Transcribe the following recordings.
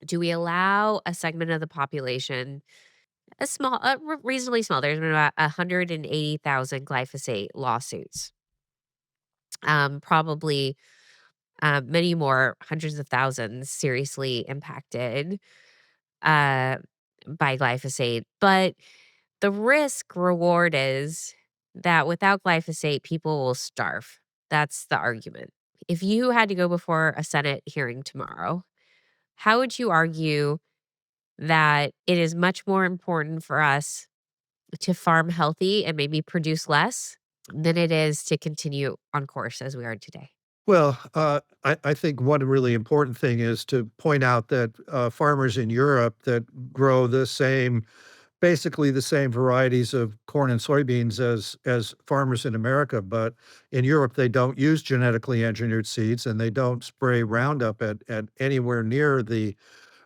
Do we allow a segment of the population, reasonably small? There's been about 180,000 glyphosate lawsuits. Probably many more, hundreds of thousands seriously impacted uh, by glyphosate. But the risk reward is that without glyphosate, people will starve. That's the argument. If you had to go before a Senate hearing tomorrow, how would you argue that it is much more important for us to farm healthy and maybe produce less than it is to continue on course as we are today? Well, I think one really important thing is to point out that farmers in Europe that grow basically the same varieties of corn and soybeans as farmers in America, but in Europe they don't use genetically engineered seeds and they don't spray Roundup at anywhere near the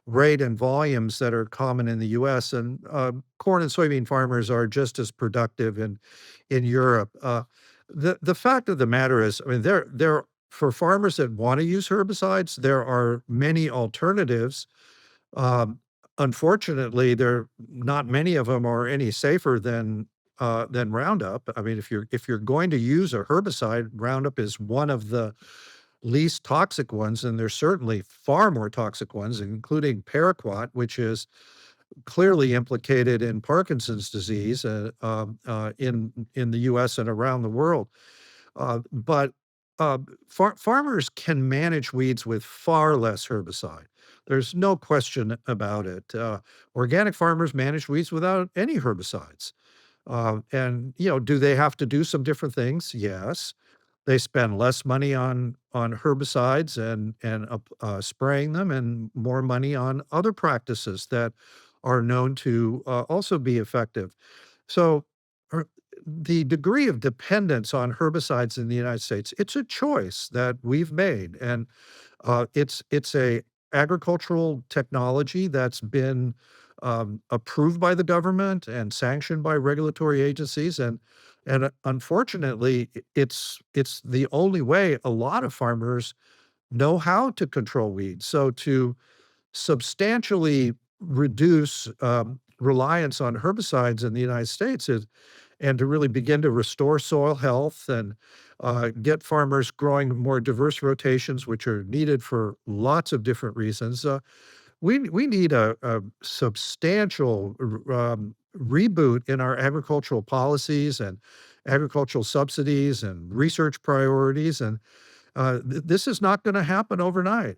rate and volumes that are common in the US, and, corn and soybean farmers are just as productive in Europe. The fact of the matter is, I mean, there for farmers that wanna use herbicides, there are many alternatives. Um, Unfortunately, there not many of them are any safer than Roundup. I mean, if you're going to use a herbicide, Roundup is one of the least toxic ones, and there's certainly far more toxic ones, including paraquat, which is clearly implicated in Parkinson's disease, in the US and around the world. But farmers can manage weeds with far less herbicide. There's no question about it. Organic farmers manage weeds without any herbicides. And, do they have to do some different things? Yes. They spend less money on herbicides and spraying them, and more money on other practices that are known to, also be effective. So, er the degree of dependence on herbicides in the United States, it's a choice that we've made, and, it's a agricultural technology that's been, approved by the government and sanctioned by regulatory agencies, and unfortunately, it's the only way a lot of farmers know how to control weeds. So to substantially reduce, reliance on herbicides in the United States is and to really begin to restore soil health and, get farmers growing more diverse rotations, which are needed for lots of different reasons. We need a substantial reboot in our agricultural policies and agricultural subsidies and research priorities, and, this is not gonna happen overnight.